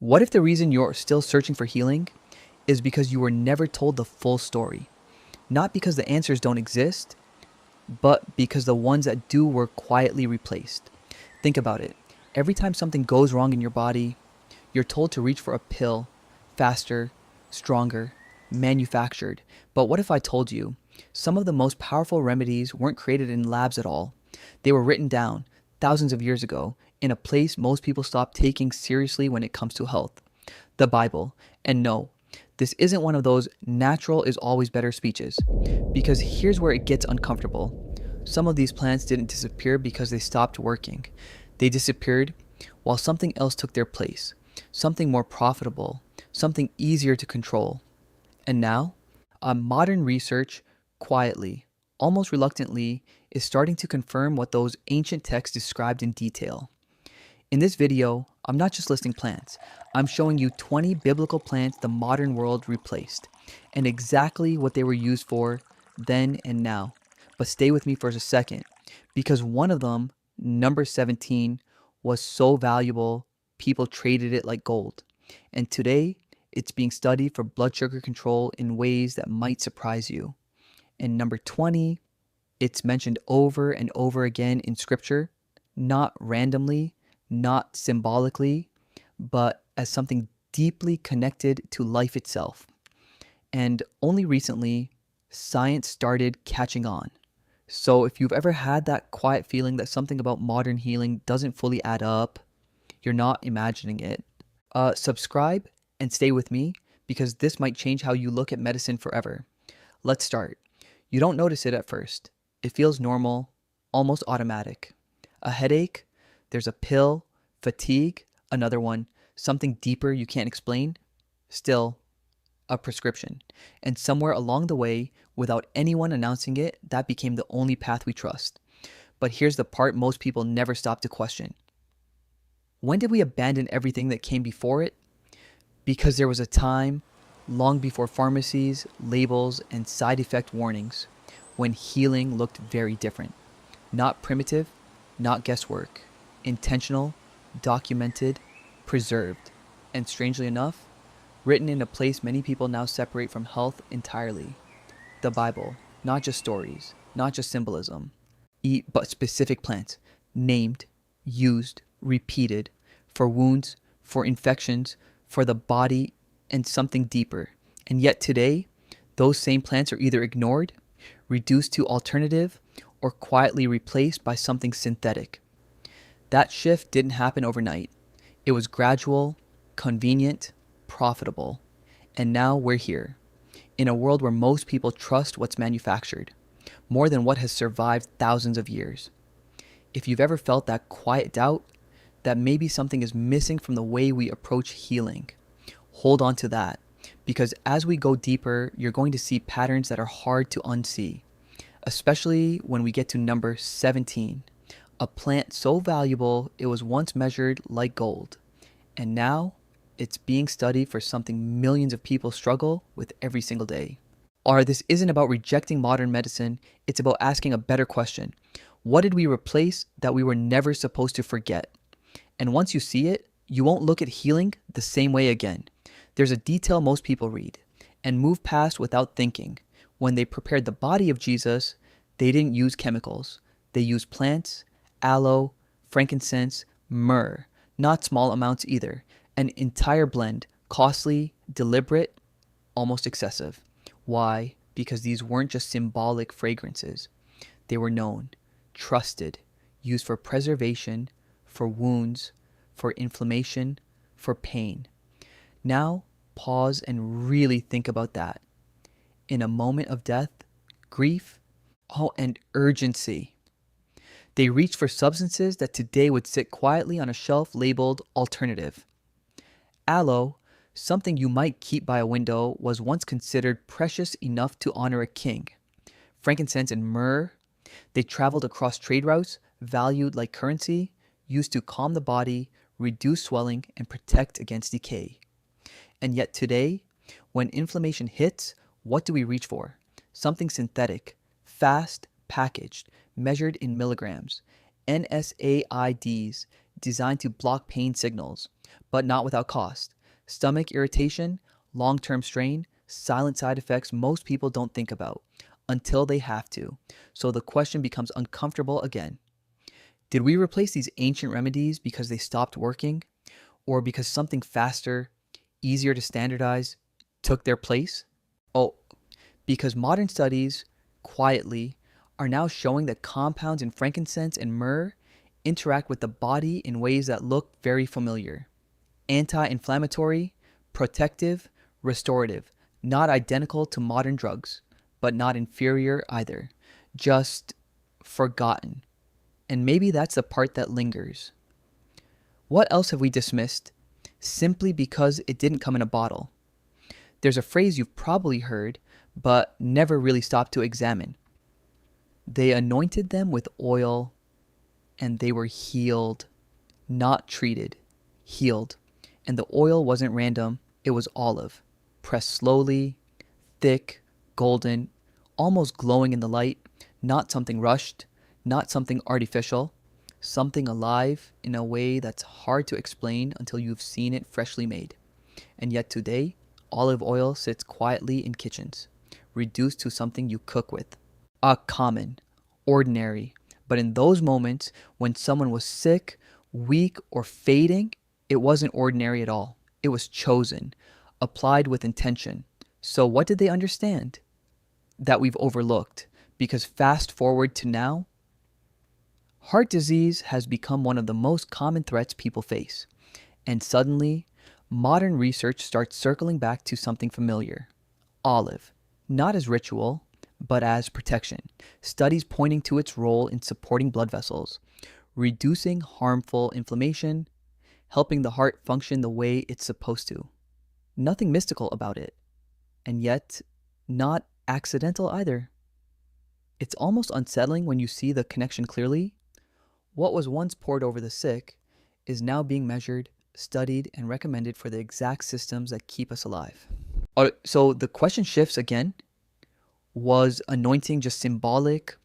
What if the reason you're still searching for healing is because you were never told the full story? Not because the answers don't exist, but because the ones that do were quietly replaced. Think about it. Every time something goes wrong in your body, you're told to reach for a pill, faster, stronger, manufactured. But what if I told you some of the most powerful remedies weren't created in labs at all? They were written down thousands of years ago in a place most people stop taking seriously when it comes to health: the Bible. And no, this isn't one of those natural is always better speeches, because here's where it gets uncomfortable. Some of these plants didn't disappear because they stopped working. They disappeared while something else took their place, something more profitable, something easier to control. And now, modern research, quietly, almost reluctantly, is starting to confirm what those ancient texts described in detail. In this video, I'm not just listing plants. I'm showing you 20 biblical plants the modern world replaced, and exactly what they were used for then and now. But stay with me for a second, because one of them, number 17, was so valuable, people traded it like gold. And today, it's being studied for blood sugar control in ways that might surprise you. And number 20, it's mentioned over and over again in scripture, not randomly, not symbolically, but as something deeply connected to life itself. And only recently, science started catching on. So if you've ever had that quiet feeling that something about modern healing doesn't fully add up, you're not imagining it. Subscribe and stay with me, because this might change how you look at medicine forever. Let's start. You don't notice it at first. It feels normal, almost automatic. A headache, there's a pill. Fatigue, another one. Something deeper you can't explain, still a prescription. And somewhere along the way, without anyone announcing it, that became the only path we trust. But here's the part most people never stop to question. When did we abandon everything that came before it? Because there was a time, long before pharmacies, labels, and side effect warnings, when healing looked very different. Not primitive, not guesswork. Intentional, documented, preserved, and strangely enough, written in a place many people now separate from health entirely. The Bible, not just stories, not just symbolism, but specific plants, named, used, repeated, for wounds, for infections, for the body, and something deeper. And yet today, those same plants are either ignored, reduced to alternative, or quietly replaced by something synthetic. That shift didn't happen overnight. It was gradual, convenient, profitable. And now we're here, in a world where most people trust what's manufactured, more than what has survived thousands of years. If you've ever felt that quiet doubt, that maybe something is missing from the way we approach healing, hold on to that, because as we go deeper, you're going to see patterns that are hard to unsee, especially when we get to number 17. A plant so valuable it was once measured like gold, and now it's being studied for something millions of people struggle with every single day. This isn't about rejecting modern medicine, it's about asking a better question. What did we replace that we were never supposed to forget? And once you see it, you won't look at healing the same way again. There's a detail most people read and move past without thinking. When they prepared the body of Jesus, they didn't use chemicals. They used plants, aloe, frankincense, myrrh, not small amounts either. An entire blend, costly, deliberate, almost excessive. Why? Because these weren't just symbolic fragrances. They were known, trusted, used for preservation, for wounds, for inflammation, for pain. Now, pause and really think about that. In a moment of death, grief, and urgency, they reached for substances that today would sit quietly on a shelf labeled alternative. Aloe, something you might keep by a window, was once considered precious enough to honor a king. Frankincense and myrrh, they traveled across trade routes, valued like currency, used to calm the body, reduce swelling, and protect against decay. And yet today, when inflammation hits, what do we reach for? Something synthetic, fast, packaged, measured in milligrams. NSAIDs, designed to block pain signals, but not without cost. Stomach irritation, long-term strain, silent side effects most people don't think about until they have to. So the question becomes uncomfortable again. Did we replace these ancient remedies because they stopped working, or because something faster, easier to standardize, took their place? Oh, because modern studies, quietly, are now showing that compounds in frankincense and myrrh interact with the body in ways that look very familiar. Anti-inflammatory, protective, restorative, not identical to modern drugs, but not inferior either, just forgotten. And maybe that's the part that lingers. What else have we dismissed simply because it didn't come in a bottle? There's a phrase you've probably heard, but never really stopped to examine. They anointed them with oil, and they were healed, not treated, healed. And the oil wasn't random, it was olive, pressed slowly, thick, golden, almost glowing in the light, not something rushed, not something artificial, something alive in a way that's hard to explain until you've seen it freshly made. And yet today, olive oil sits quietly in kitchens, reduced to something you cook with. A common, ordinary, but in those moments when someone was sick, weak, or fading, it wasn't ordinary at all. It was chosen, applied with intention. So what did they understand? That we've overlooked. Because fast forward to now, heart disease has become one of the most common threats people face. And suddenly, modern research starts circling back to something familiar. Olive, not as ritual, but as protection. Studies pointing to its role in supporting blood vessels, reducing harmful inflammation, helping the heart function the way it's supposed to. Nothing mystical about it, and yet not accidental either. It's almost unsettling when you see the connection clearly. What was once poured over the sick is now being measured, studied, and recommended for the exact systems that keep us alive. So the question shifts again. Was anointing just symbolic,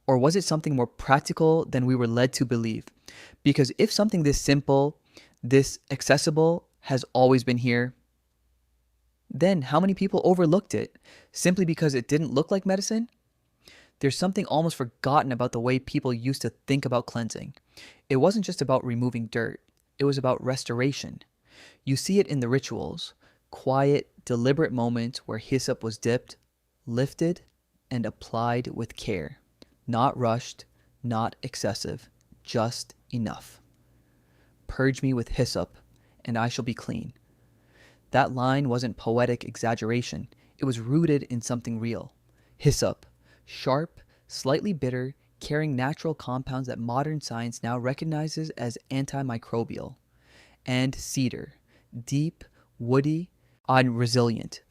or was it something more practical than we were led to believe? Because if something this simple, this accessible has always been here, then how many people overlooked it simply because it didn't look like medicine? There's something almost forgotten about the way people used to think about cleansing. It wasn't just about removing dirt, it was about restoration. You see it in the rituals, quiet, deliberate moments where hyssop was dipped, lifted, and applied with care. Not rushed, not excessive, just enough. Purge me with hyssop, and I shall be clean. That line wasn't poetic exaggeration. It was rooted in something real. Hyssop, sharp, slightly bitter, carrying natural compounds that modern science now recognizes as antimicrobial. And cedar, deep, woody, and resilient,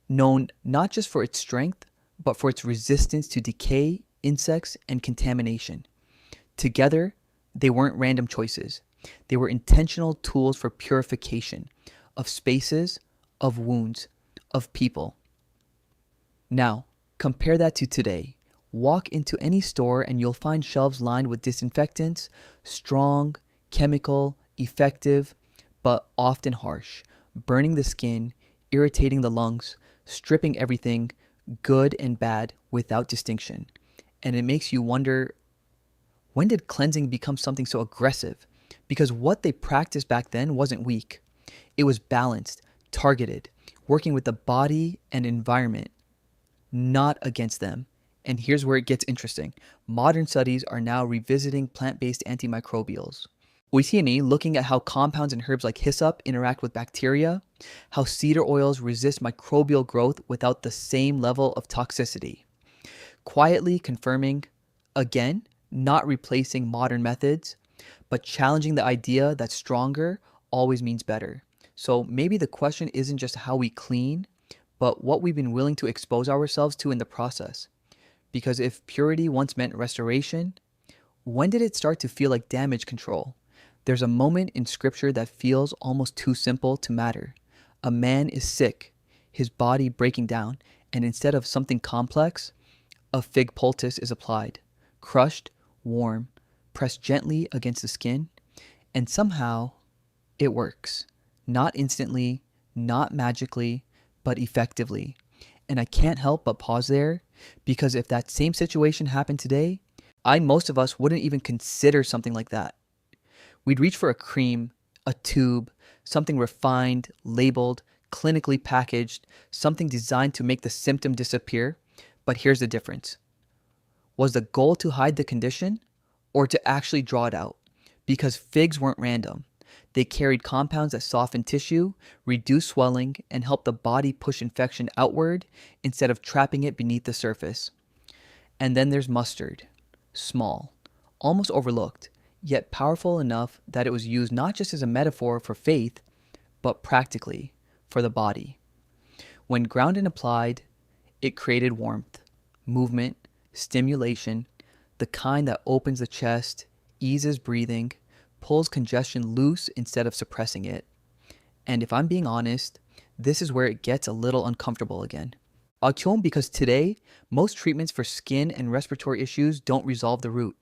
known not just for its strength, but for its resistance to decay, insects, and contamination. Together, they weren't random choices. They were intentional tools for purification of spaces, of wounds, of people. Now, compare that to today. Walk into any store and you'll find shelves lined with disinfectants, strong, chemical, effective, but often harsh, burning the skin, irritating the lungs, stripping everything, good and bad, without distinction. And it makes you wonder, when did cleansing become something so aggressive? Because what they practiced back then wasn't weak. It was balanced, targeted, working with the body and environment, not against them. And here's where it gets interesting. Modern studies are now revisiting plant-based antimicrobials. We see looking at how compounds in herbs like hyssop interact with bacteria, how cedar oils resist microbial growth without the same level of toxicity. Quietly confirming, again, not replacing modern methods, but challenging the idea that stronger always means better. So maybe the question isn't just how we clean, but what we've been willing to expose ourselves to in the process. Because if purity once meant restoration, when did it start to feel like damage control? There's a moment in scripture that feels almost too simple to matter. A man is sick, his body breaking down, and instead of something complex, a fig poultice is applied, crushed, warm, pressed gently against the skin, And somehow it works. Not instantly, not magically, but effectively. And I can't help but pause there, because if that same situation happened today, most of us wouldn't even consider something like that. We'd reach for a cream, a tube, something refined, labeled, clinically packaged, something designed to make the symptom disappear. But here's the difference. Was the goal to hide the condition or to actually draw it out? Because figs weren't random. They carried compounds that soften tissue, reduce swelling, and help the body push infection outward instead of trapping it beneath the surface. And then there's mustard. Small, almost overlooked, yet powerful enough that it was used not just as a metaphor for faith, but practically for the body. When ground and applied, it created warmth, movement, stimulation, the kind that opens the chest, eases breathing, pulls congestion loose instead of suppressing it. And if I'm being honest, this is where it gets a little uncomfortable again. Because today, most treatments for skin and respiratory issues don't resolve the root.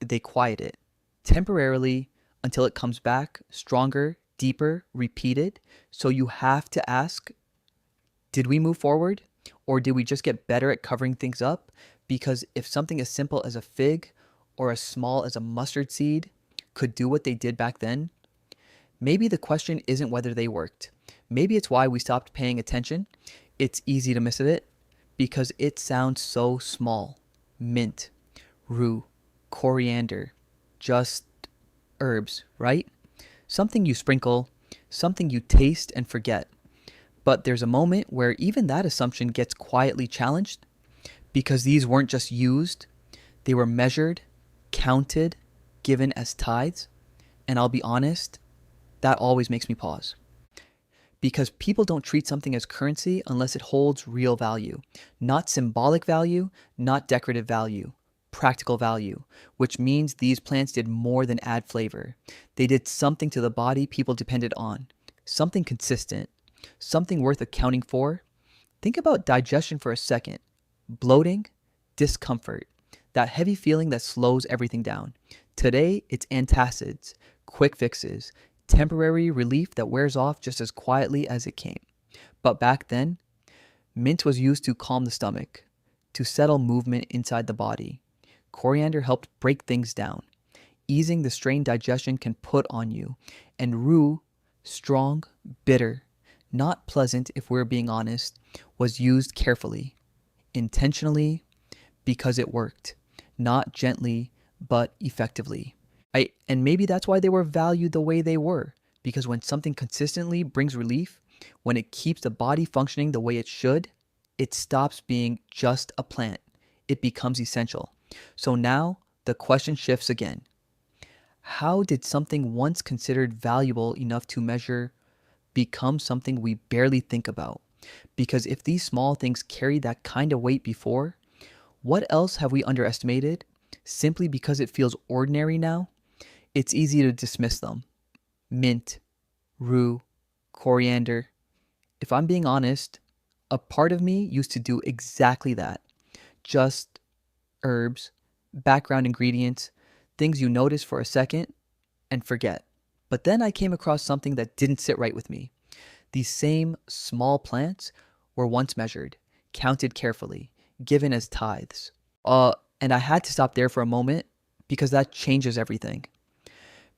They quiet it temporarily until it comes back stronger, deeper, repeated. So you have to ask, did we move forward? Or did we just get better at covering things up? Because if something as simple as a fig or as small as a mustard seed could do what they did back then, maybe the question isn't whether they worked. Maybe it's why we stopped paying attention. It's easy to miss it because it sounds so small. Mint, rue, coriander, just herbs, right? Something you sprinkle, something you taste and forget. But there's a moment where even that assumption gets quietly challenged, because these weren't just used, they were measured, counted, given as tithes. And I'll be honest, that always makes me pause. Because people don't treat something as currency unless it holds real value. Not symbolic value, not decorative value. Practical value, which means these plants did more than add flavor. They did something to the body people depended on. Something consistent. Something worth accounting for. Think about digestion for a second. Bloating, discomfort. That heavy feeling that slows everything down. Today, it's antacids, quick fixes, temporary relief that wears off just as quietly as it came. But back then, mint was used to calm the stomach, to settle movement inside the body. Coriander helped break things down, easing the strain digestion can put on you. And rue, strong, bitter, not pleasant if we're being honest, was used carefully, intentionally, because it worked. Not gently, but effectively. And maybe that's why they were valued the way they were. Because when something consistently brings relief, when it keeps the body functioning the way it should, it stops being just a plant. It becomes essential. So now the question shifts again. How did something once considered valuable enough to measure become something we barely think about? Because if these small things carried that kind of weight before, what else have we underestimated simply because it feels ordinary now? It's easy to dismiss them. Mint, rue, coriander. If I'm being honest, a part of me used to do exactly that. Just herbs, background ingredients, things you notice for a second and forget. But then I came across something that didn't sit right with me. These same small plants were once measured, counted carefully, given as tithes. And I had to stop there for a moment because that changes everything.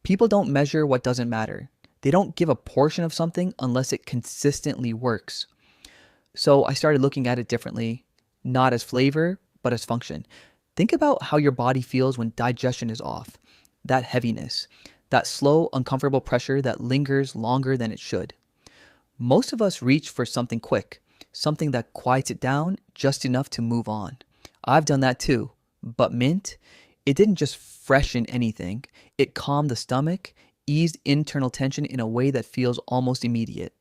People don't measure what doesn't matter. They don't give a portion of something unless it consistently works. So I started looking at it differently, not as flavor, but as function. Think about how your body feels when digestion is off. That heaviness, that slow, uncomfortable pressure that lingers longer than it should. Most of us reach for something quick, something that quiets it down just enough to move on. I've done that too. But mint, it didn't just freshen anything. It calmed the stomach, eased internal tension in a way that feels almost immediate.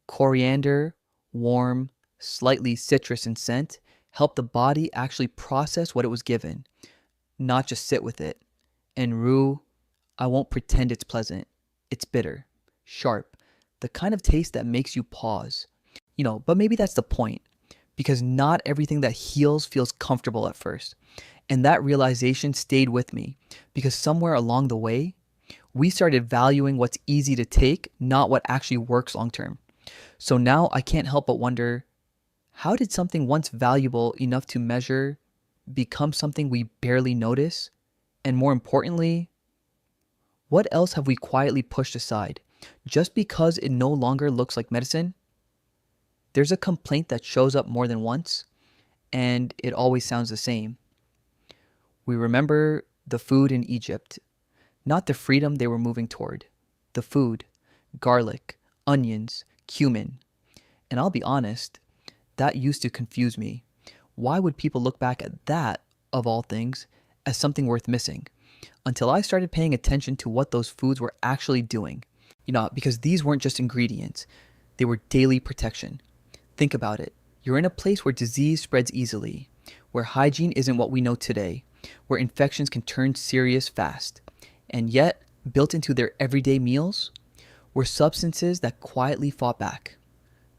Coriander, warm, slightly citrus in scent, helped the body actually process what it was given, not just sit with it. And rue, I won't pretend it's pleasant. It's bitter, sharp, the kind of taste that makes you pause. But maybe that's the point, because not everything that heals feels comfortable at first. And that realization stayed with me, because somewhere along the way, We started valuing what's easy to take, not what actually works long term. So now I can't help but wonder, how did something once valuable enough to measure become something we barely notice? And more importantly, what else have we quietly pushed aside just because it no longer looks like medicine? There's a complaint that shows up more than once, and it always sounds the same. We remember the food in Egypt, not the freedom they were moving toward. The food, garlic, onions, cumin. And I'll be honest, that used to confuse me. Why would people look back at that, of all things, as something worth missing? Until I started paying attention to what those foods were actually doing. Because these weren't just ingredients, they were daily protection. Think about it. You're in a place where disease spreads easily, where hygiene isn't what we know today, where infections can turn serious fast. And yet, built into their everyday meals, were substances that quietly fought back.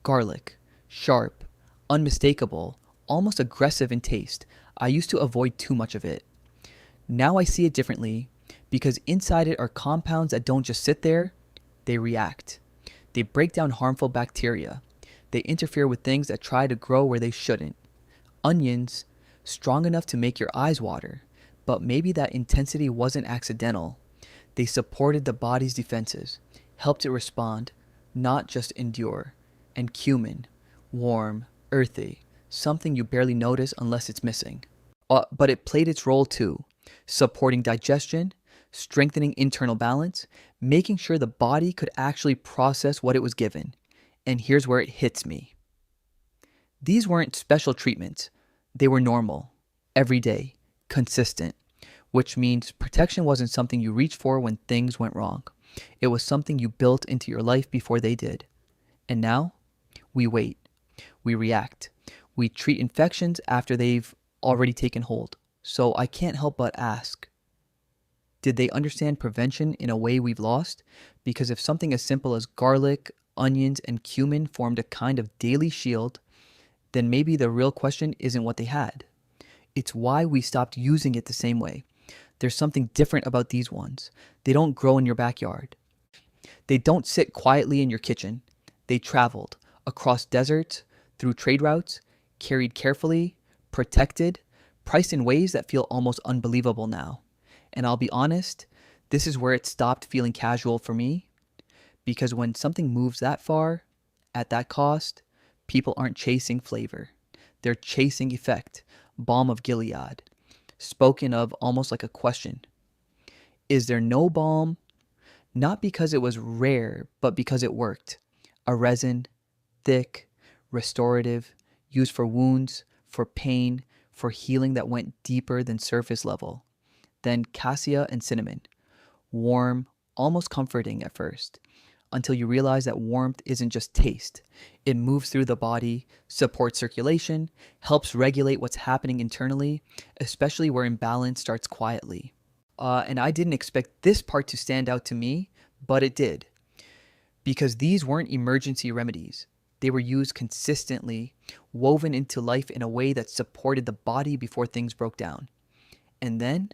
Garlic, sharp, unmistakable, almost aggressive in taste. I used to avoid too much of it. Now I see it differently because inside it are compounds that don't just sit there, they react. They break down harmful bacteria. They interfere with things that try to grow where they shouldn't. Onions, strong enough to make your eyes water, but maybe that intensity wasn't accidental. They supported the body's defenses, helped it respond, not just endure. And cumin, warm, earthy, something you barely notice unless it's missing. But it played its role too, supporting digestion, strengthening internal balance, making sure the body could actually process what it was given. And here's where it hits me. These weren't special treatments. They were normal, everyday, consistent, which means protection wasn't something you reached for when things went wrong. It was something you built into your life before they did. And now, we wait. We react. We treat infections after they've already taken hold. So I can't help but ask, did they understand prevention in a way we've lost? Because if something as simple as garlic, onions, and cumin formed a kind of daily shield, then maybe the real question isn't what they had. It's why we stopped using it the same way. There's something different about these ones. They don't grow in your backyard. They don't sit quietly in your kitchen. They traveled across deserts, through trade routes, carried carefully, protected, priced in ways that feel almost unbelievable now. And I'll be honest, this is where it stopped feeling casual for me. Because when something moves that far, at that cost, people aren't chasing flavor. They're chasing effect, balm of Gilead, spoken of almost like a question. Is there no balm? Not because it was rare, but because it worked. A resin, thick, restorative, used for wounds, for pain, for healing that went deeper than surface level. Then cassia and cinnamon. Warm, almost comforting at first, until you realize that warmth isn't just taste. It moves through the body, supports circulation, helps regulate what's happening internally, especially where imbalance starts quietly. And I didn't expect this part to stand out to me, but it did. Because these weren't emergency remedies. They were used consistently, woven into life in a way that supported the body before things broke down. And then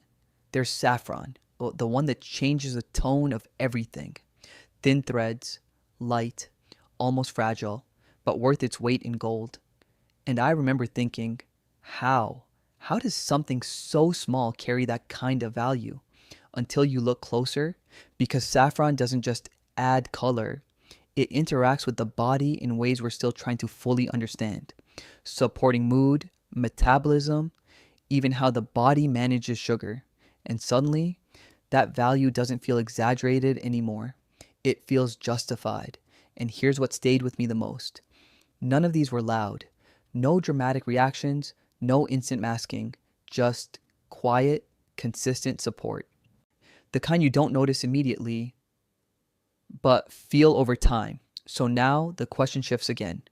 there's saffron, the one that changes the tone of everything. Thin threads, light, almost fragile, but worth its weight in gold. And I remember thinking, how? How does something so small carry that kind of value? Until you look closer, because saffron doesn't just add color, it interacts with the body in ways we're still trying to fully understand, supporting mood, metabolism, even how the body manages sugar. And suddenly, that value doesn't feel exaggerated anymore. It feels justified. And here's what stayed with me the most. None of these were loud. No dramatic reactions, no instant masking, just quiet, consistent support. The kind you don't notice immediately, but feel over time. So now the question shifts again.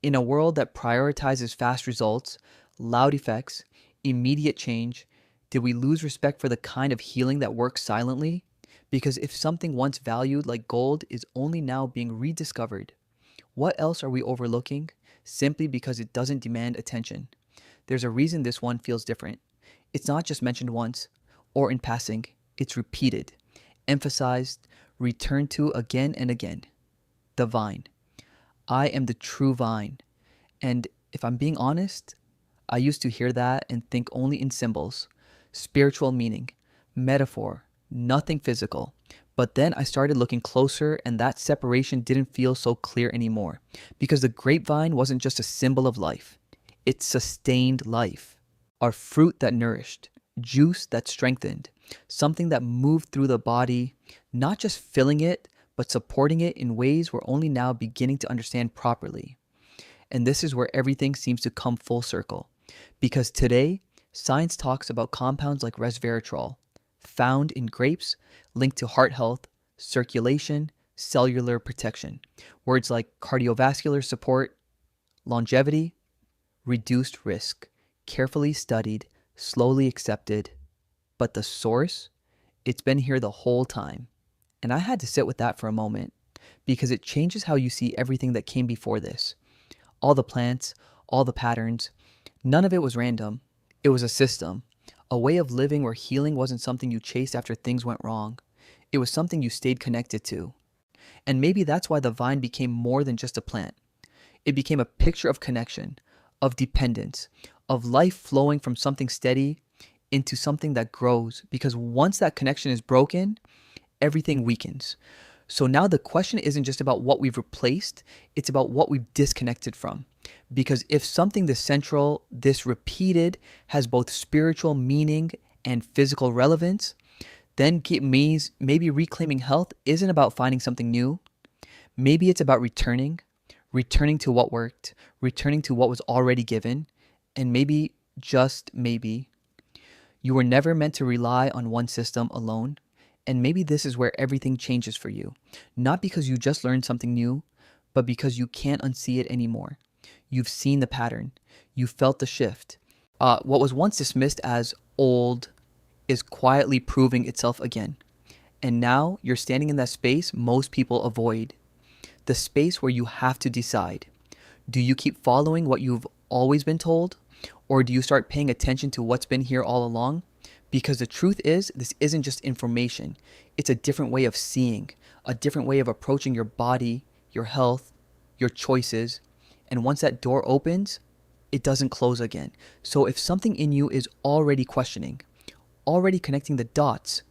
In a world that prioritizes fast results, loud effects, immediate change, did we lose respect for the kind of healing that works silently? Because if something once valued like gold is only now being rediscovered, what else are we overlooking simply because it doesn't demand attention? There's a reason this one feels different. It's not just mentioned once or in passing, it's repeated. emphasized, returned to again and again. The vine. I am the true vine. And if I'm being honest, I used to hear that and think only in symbols, spiritual meaning, metaphor, nothing physical. But then I started looking closer, and that separation didn't feel so clear anymore, because the grapevine wasn't just a symbol of life, it sustained life. Our fruit that nourished, juice that strengthened, something that moved through the body, not just filling it, but supporting it in ways we're only now beginning to understand properly. And this is where everything seems to come full circle. Because today, science talks about compounds like resveratrol, found in grapes, linked to heart health, circulation, cellular protection. Words like cardiovascular support, longevity, reduced risk, carefully studied, slowly accepted. But the source, it's been here the whole time. And I had to sit with that for a moment, because it changes how you see everything that came before this. All the plants, all the patterns, none of it was random. It was a system, a way of living where healing wasn't something you chased after things went wrong. It was something you stayed connected to. And maybe that's why the vine became more than just a plant. It became a picture of connection, of dependence, of life flowing from something steady into something that grows. Because once that connection is broken, everything weakens. So now the question isn't just about what we've replaced, it's about what we've disconnected from. Because if something this central, this repeated, has both spiritual meaning and physical relevance, then it means maybe reclaiming health isn't about finding something new. Maybe it's about returning to what worked, returning to what was already given, and maybe, just maybe, you were never meant to rely on one system alone. And maybe this is where everything changes for you. Not because you just learned something new, but because you can't unsee it anymore. You've seen the pattern. You felt the shift. What was once dismissed as old is quietly proving itself again. And now you're standing in that space most people avoid. The space where you have to decide. Do you keep following what you've always been told? Or do you start paying attention to what's been here all along? Because the truth is, this isn't just information. It's a different way of seeing, a different way of approaching your body, your health, your choices. And once that door opens, it doesn't close again. So if something in you is already questioning, already connecting the dots,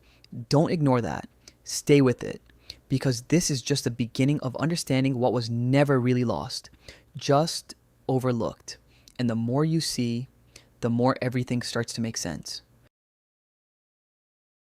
don't ignore that. Stay with it. Because this is just the beginning of understanding what was never really lost, just overlooked. And the more you see, the more everything starts to make sense.